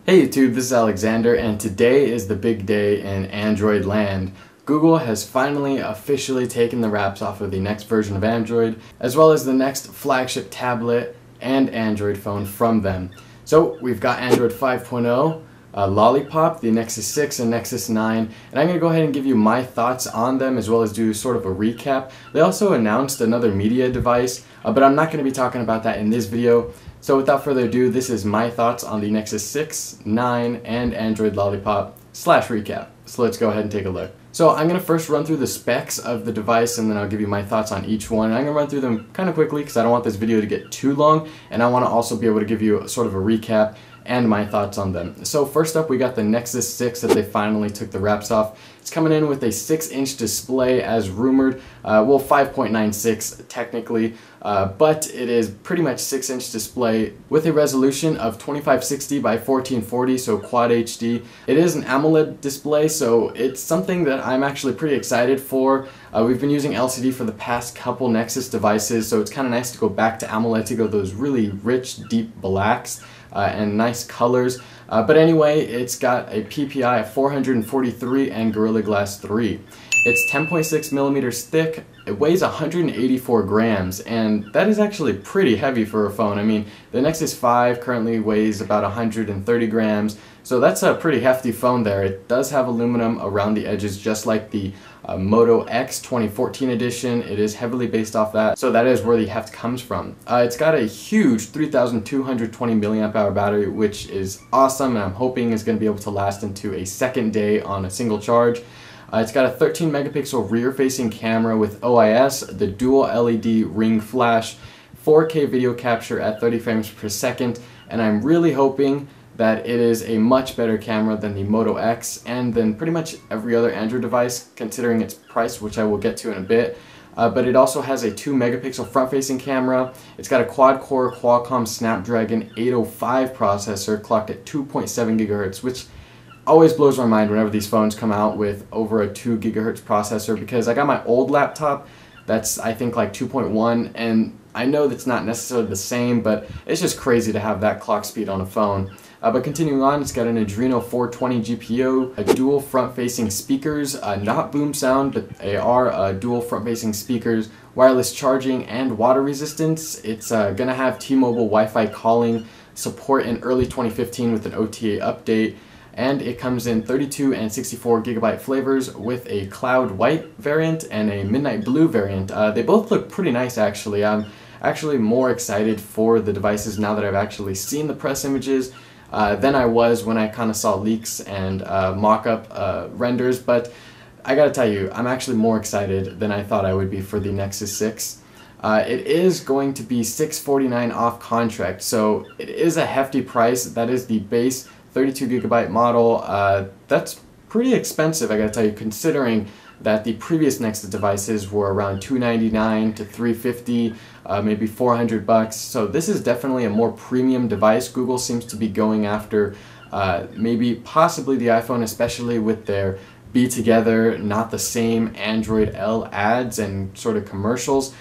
Hey YouTube, this is Alexander, and today is the big day in Android land. Google has finally officially taken the wraps off of the next version of Android, as well as the next flagship tablet and Android phone from them. So we've got Android 5.0, Lollipop, the Nexus 6 and Nexus 9, and I'm going to go ahead and give you my thoughts on them as well as do sort of a recap. They also announced another media device, but I'm not going to be talking about that in this video. So without further ado, this is my thoughts on the Nexus 6, 9, and Android Lollipop / recap. So let's go ahead and take a look. So I'm going to first run through the specs of the device and then I'll give you my thoughts on each one. And I'm going to run through them kind of quickly because I don't want this video to get too long, and I want to also be able to give you sort of a recap and my thoughts on them. So first up, we got the Nexus 6 that they finally took the wraps off. It's coming in with a 6-inch display as rumored, well 5.96 technically, but it is pretty much 6-inch display with a resolution of 2560 by 1440, so Quad HD. It is an AMOLED display, so it's something that I'm actually pretty excited for. We've been using LCD for the past couple Nexus devices, so it's kind of nice to go back to AMOLED to go those really rich, deep blacks and nice colors. But anyway, it's got a PPI of 443 and Gorilla Glass 3. It's 10.6 millimeters thick, it weighs 184 grams, and that is actually pretty heavy for a phone. I mean, the Nexus 5 currently weighs about 130 grams, so that's a pretty hefty phone there. It does have aluminum around the edges, just like the Moto X 2014 edition. It is heavily based off that, so that is where the heft comes from. It's got a huge 3,220 milliamp hour battery, which is awesome, and I'm hoping is going to be able to last into a second day on a single charge. It's got a 13 megapixel rear-facing camera with OIS, the dual LED ring flash, 4K video capture at 30 frames per second, and I'm really hoping that it is a much better camera than the Moto X and than pretty much every other Android device, considering its price, which I will get to in a bit. But it also has a 2 megapixel front-facing camera. It's got a quad-core Qualcomm Snapdragon 805 processor clocked at 2.7 gigahertz, which always blows my mind whenever these phones come out with over a 2 gigahertz processor, because I got my old laptop that's I think like 2.1, and I know that's not necessarily the same, but it's just crazy to have that clock speed on a phone. But continuing on, it's got an Adreno 420 GPU, a dual front-facing speakers, not boom sound, but they are dual front-facing speakers, wireless charging, and water resistance. It's gonna have T-Mobile Wi-Fi calling support in early 2015 with an OTA update. And it comes in 32 and 64 gigabyte flavors with a cloud white variant and a midnight blue variant. They both look pretty nice actually. I'm actually more excited for the devices now that I've actually seen the press images than I was when I kind of saw leaks and mock-up renders, but I gotta tell you, I'm actually more excited than I thought I would be for the Nexus 6. It is going to be $649 off contract, so it is a hefty price. That is the base 32 gigabyte model. That's pretty expensive, I gotta tell you, considering that the previous Nexus devices were around $299 to $350, maybe $400. So this is definitely a more premium device. Google seems to be going after maybe possibly the iPhone, especially with their Be Together, Not the Same Android L ads and sort of commercials.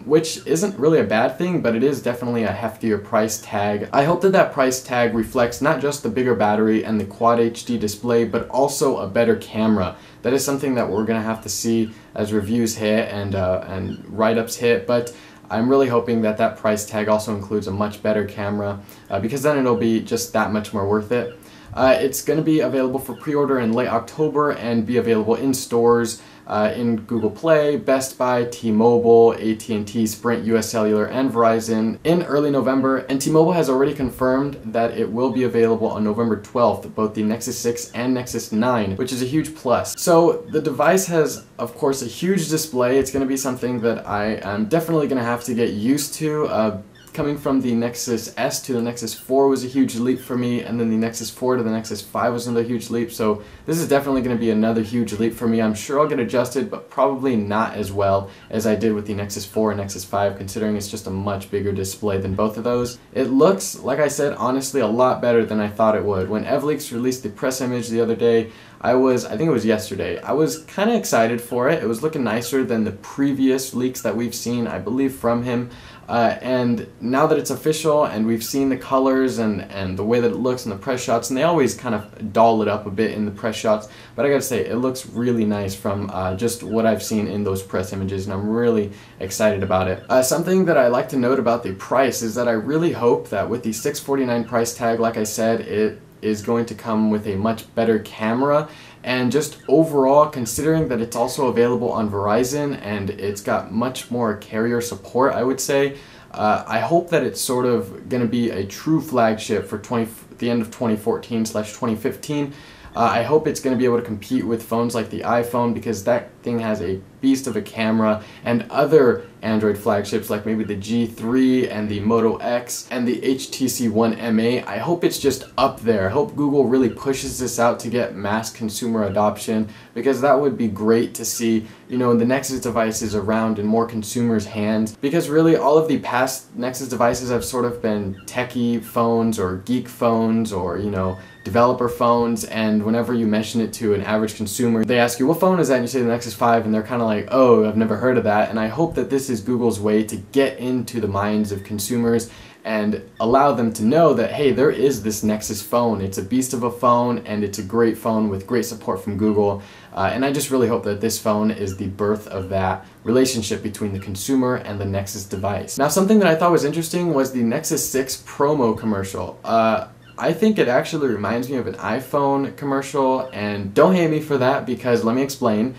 Which isn't really a bad thing, but it is definitely a heftier price tag. I hope that that price tag reflects not just the bigger battery and the Quad HD display, but also a better camera. That is something that we're going to have to see as reviews hit and write-ups hit, but I'm really hoping that that price tag also includes a much better camera, because then it'll be just that much more worth it. It's going to be available for pre-order in late October and be available in stores in Google Play, Best Buy, T-Mobile, AT&T, Sprint, US Cellular, and Verizon in early November. And T-Mobile has already confirmed that it will be available on November 12th, both the Nexus 6 and Nexus 9, which is a huge plus. So the device has, of course, a huge display. It's going to be something that I am definitely going to have to get used to. Coming from the Nexus S to the Nexus 4 was a huge leap for me, and then the Nexus 4 to the Nexus 5 was another huge leap, so this is definitely going to be another huge leap for me. I'm sure I'll get adjusted, but probably not as well as I did with the Nexus 4 and Nexus 5, considering it's just a much bigger display than both of those. It looks, like I said, honestly a lot better than I thought it would. When EvLeaks released the press image the other day, I think it was yesterday, I was kind of excited for it. It was looking nicer than the previous leaks that we've seen, I believe, from him. And now that it's official and we've seen the colors and the way that it looks in the press shots, and they always kind of doll it up a bit in the press shots, but I gotta say, it looks really nice from just what I've seen in those press images, and I'm really excited about it. Something that I like to note about the price is that I really hope that with the $649 price tag, like I said, it is going to come with a much better camera. And just overall, considering that it's also available on Verizon and it's got much more carrier support, I would say, I hope that it's sort of going to be a true flagship for the end of 2014/2015. I hope it's going to be able to compete with phones like the iPhone, because that thing has a beast of a camera, and other Android flagships like maybe the G3 and the Moto X and the HTC One MA. I hope it's just up there. I hope Google really pushes this out to get mass consumer adoption, because that would be great to see, you know, the Nexus devices around in more consumers' hands, because really all of the past Nexus devices have sort of been techie phones or geek phones or, you know, developer phones, and whenever you mention it to an average consumer, they ask you, what phone is that? And you say the Nexus 5, and they're kind of like, oh, I've never heard of that. And I hope that this is Google's way to get into the minds of consumers and allow them to know that, hey, there is this Nexus phone. It's a beast of a phone, and it's a great phone with great support from Google. And I just really hope that this phone is the birth of that relationship between the consumer and the Nexus device. Now, something that I thought was interesting was the Nexus 6 promo commercial. I think it actually reminds me of an iPhone commercial, and don't hate me for that, because let me explain.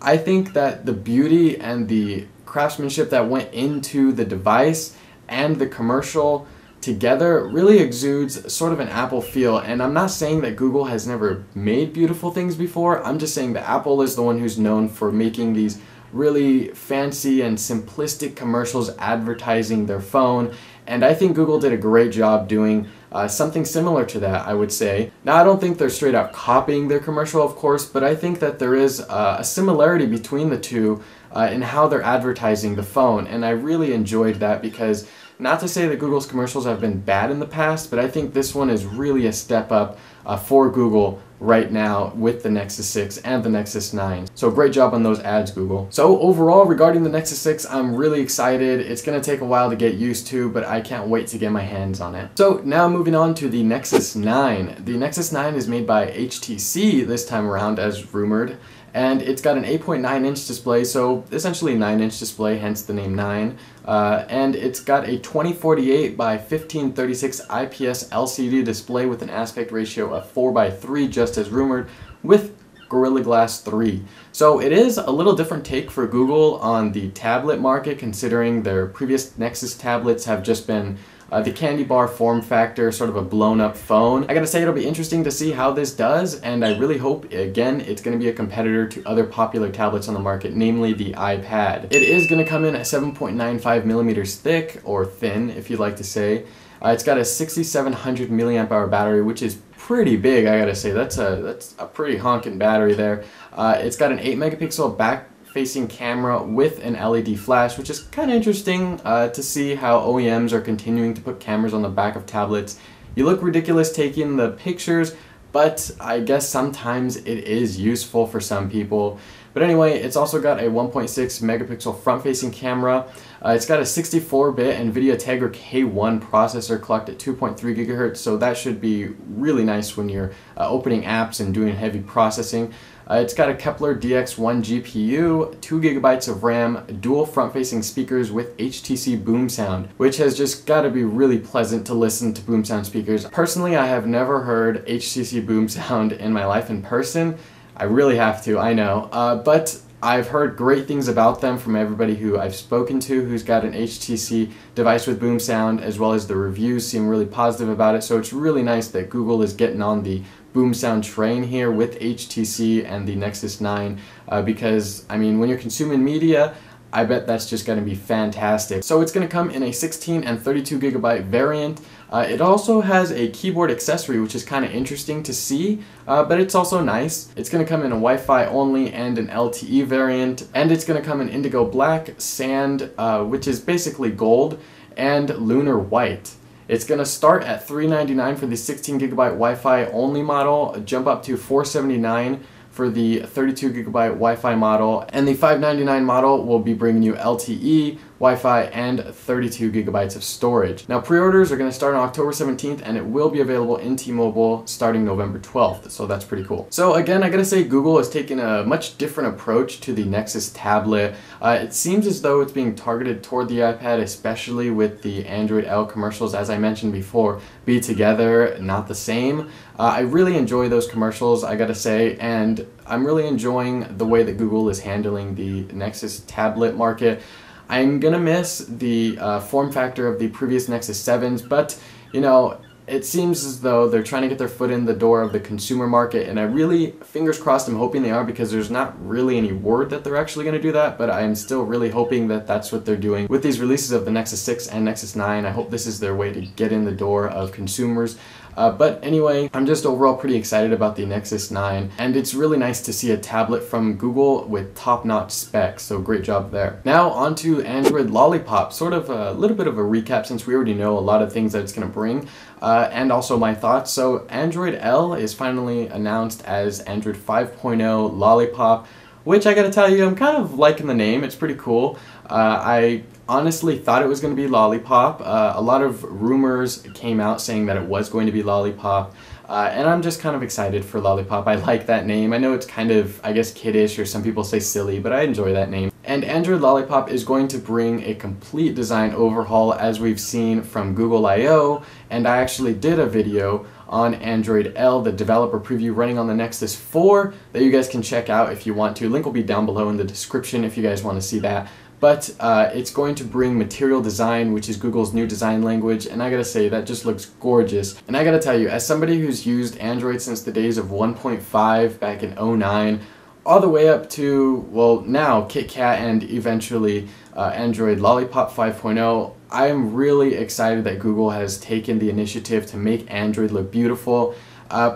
I think that the beauty and the craftsmanship that went into the device and the commercial together really exudes sort of an Apple feel. And I'm not saying that Google has never made beautiful things before. I'm just saying that Apple is the one who's known for making these really fancy and simplistic commercials advertising their phone, and I think Google did a great job doing something similar to that, I would say. Now, I don't think they're straight out copying their commercial, of course, but I think that there is a similarity between the two in how they're advertising the phone, and I really enjoyed that, because not to say that Google's commercials have been bad in the past, but I think this one is really a step up for Google right now with the Nexus 6 and the Nexus 9. So great job on those ads, Google. So overall, regarding the Nexus 6, I'm really excited. It's going to take a while to get used to, but I can't wait to get my hands on it. So now moving on to the Nexus 9. The Nexus 9 is made by HTC this time around, as rumored, and it's got an 8.9-inch display, so essentially a 9-inch display, hence the name 9. And it's got a 2048 by 1536 IPS LCD display with an aspect ratio of 4:3, just as rumored, with Gorilla Glass 3. So it is a little different take for Google on the tablet market, considering their previous Nexus tablets have just been the candy bar form factor, sort of a blown up phone. I gotta say, it'll be interesting to see how this does, and I really hope, again, it's gonna be a competitor to other popular tablets on the market, namely the iPad. It is gonna come in at 7.95 millimeters thick, or thin, if you'd like to say. It's got a 6700 milliamp hour battery, which is pretty big, I gotta say. That's a pretty honking battery there. It's got an 8 megapixel back-facing camera with an LED flash, which is kind of interesting to see how OEMs are continuing to put cameras on the back of tablets. You look ridiculous taking the pictures, but I guess sometimes it is useful for some people. But anyway, it's also got a 1.6 megapixel front-facing camera. It's got a 64-bit NVIDIA Tegra K1 processor clocked at 2.3 gigahertz, so that should be really nice when you're opening apps and doing heavy processing. It's got a Kepler DX1 GPU, 2 gigabytes of RAM, dual front-facing speakers with HTC boom sound, which has just got to be really pleasant to listen to boom sound speakers. Personally, I have never heard HTC boom sound in my life in person. I really have to, I know, but I've heard great things about them from everybody who I've spoken to who's got an HTC device with boom sound, as well as the reviews seem really positive about it. So it's really nice that Google is getting on the boom sound train here with HTC and the Nexus 9 because, I mean, when you're consuming media, I bet that's just going to be fantastic. So it's going to come in a 16 and 32 gigabyte variant. It also has a keyboard accessory, which is kind of interesting to see, but it's also nice. It's going to come in a Wi-Fi only and an LTE variant, and it's going to come in indigo black, sand, which is basically gold, and lunar white. It's going to start at $399 for the 16GB Wi-Fi only model, jump up to $479 for the 32GB Wi-Fi model, and the $599 model will be bringing you LTE, Wi-Fi, and 32GB of storage. Now pre-orders are going to start on October 17th, and it will be available in T-Mobile starting November 12th, so that's pretty cool. So again, I gotta say Google has taken a much different approach to the Nexus tablet. It seems as though it's being targeted toward the iPad, especially with the Android L commercials, as I mentioned before, be together, not the same. I really enjoy those commercials, I gotta say, and I'm really enjoying the way that Google is handling the Nexus tablet market. I'm gonna miss the form factor of the previous Nexus 7s, but you know, it seems as though they're trying to get their foot in the door of the consumer market, and I really, fingers crossed, I'm hoping they are, because there's not really any word that they're actually going to do that, but I'm still really hoping that that's what they're doing. With these releases of the Nexus 6 and Nexus 9, I hope this is their way to get in the door of consumers. But anyway, I'm just overall pretty excited about the Nexus 9, and it's really nice to see a tablet from Google with top-notch specs, so great job there. Now on to Android Lollipop, sort of a little bit of a recap since we already know a lot of things that it's going to bring, and also my thoughts. So Android L is finally announced as Android 5.0 Lollipop, which I gotta tell you, I'm kind of liking the name. It's pretty cool. I honestly thought it was going to be Lollipop. A lot of rumors came out saying that it was going to be Lollipop, and I'm just kind of excited for Lollipop. I like that name. I know it's kind of, I guess, kiddish, or some people say silly, but I enjoy that name. And Android Lollipop is going to bring a complete design overhaul, as we've seen from Google I/O, and I actually did a video on Android L, the developer preview running on the Nexus 4 that you guys can check out if you want to. Link will be down below in the description if you guys want to see that. But it's going to bring Material Design, which is Google's new design language, and I gotta say, that just looks gorgeous. And I gotta tell you, as somebody who's used Android since the days of 1.5 back in 09, all the way up to, well, now KitKat and eventually Android Lollipop 5.0, I'm really excited that Google has taken the initiative to make Android look beautiful.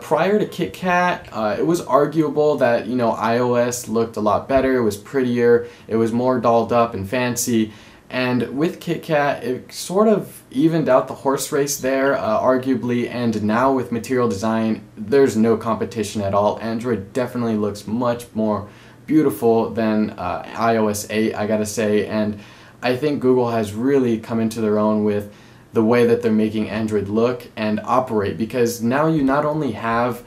Prior to KitKat, it was arguable that, you know, iOS looked a lot better, it was prettier, it was more dolled up and fancy, and with KitKat, it sort of evened out the horse race there, arguably, and now with Material Design, there's no competition at all. Android definitely looks much more beautiful than iOS 8, I gotta say, and I think Google has really come into their own with the way that they're making Android look and operate, because now you not only have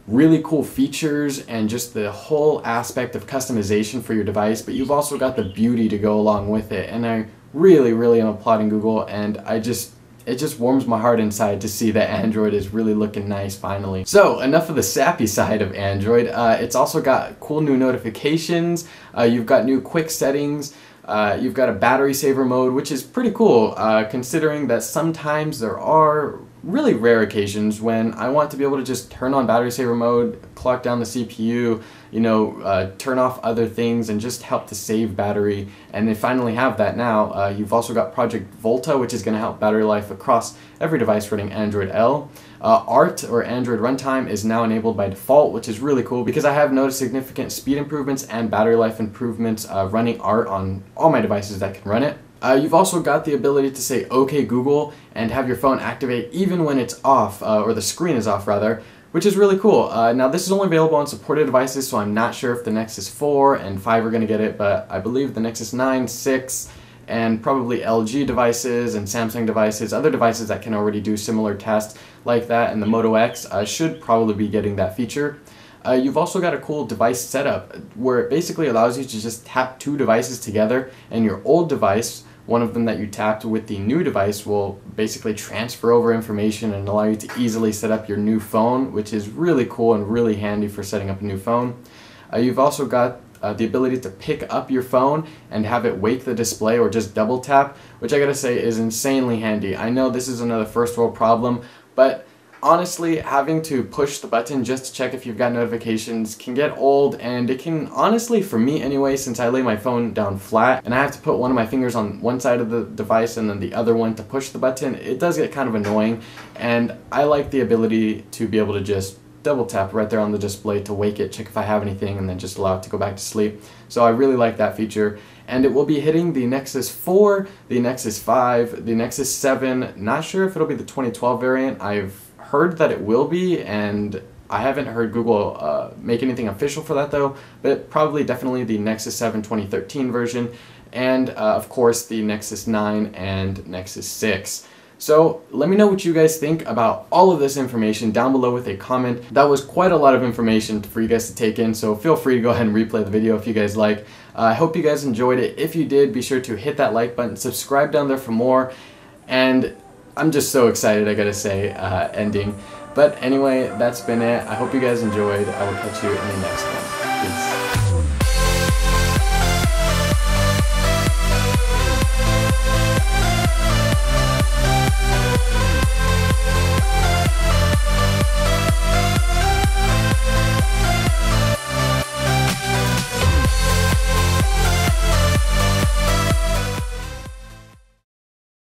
really cool features and just the whole aspect of customization for your device, but you've also got the beauty to go along with it, and I really am applauding Google, and it just warms my heart inside to see that Android is really looking nice finally. So enough of the sappy side of Android. It's also got cool new notifications, you've got new quick settings, you've got a battery saver mode, which is pretty cool, considering that sometimes there are really rare occasions when I want to be able to just turn on battery saver mode, clock down the CPU, you know, turn off other things and just help to save battery, and they finally have that now. You've also got Project Volta, which is going to help battery life across every device running Android L. Art, or Android Runtime, is now enabled by default, which is really cool because I have noticed significant speed improvements and battery life improvements running Art on all my devices that can run it. You've also got the ability to say OK Google and have your phone activate even when it's off, or the screen is off rather, which is really cool. Now this is only available on supported devices, so I'm not sure if the Nexus 4 and 5 are going to get it, but I believe the Nexus 9, 6, and probably LG devices and Samsung devices, other devices that can already do similar tests like that, and the Moto X should probably be getting that feature. You've also got a cool device setup where it basically allows you to just tap two devices together, and your old device, one of them that you tapped with the new device, will basically transfer over information and allow you to easily set up your new phone, which is really cool and really handy for setting up a new phone. You've also got the ability to pick up your phone and have it wake the display or just double tap, which I gotta say is insanely handy. I know this is another first world problem, but honestly, having to push the button just to check if you've got notifications can get old, and it can, honestly, for me anyway, since I lay my phone down flat and I have to put one of my fingers on one side of the device and then the other one to push the button, it does get kind of annoying, and I like the ability to be able to just double tap right there on the display to wake it, check if I have anything, and then just allow it to go back to sleep. So I really like that feature. and it will be hitting the Nexus 4, the Nexus 5, the Nexus 7. Not sure if it'll be the 2012 variant. I've heard that it will be, and I haven't heard Google make anything official for that though, but probably definitely the Nexus 7 2013 version, and of course the Nexus 9 and Nexus 6. So let me know what you guys think about all of this information down below with a comment. That was quite a lot of information for you guys to take in, so feel free to go ahead and replay the video if you guys like. I hope you guys enjoyed it. If you did, be sure to hit that like button, subscribe down there for more, and I'm just so excited, I gotta say, ending. But anyway, that's been it. I hope you guys enjoyed. I will catch you in the next one. Peace.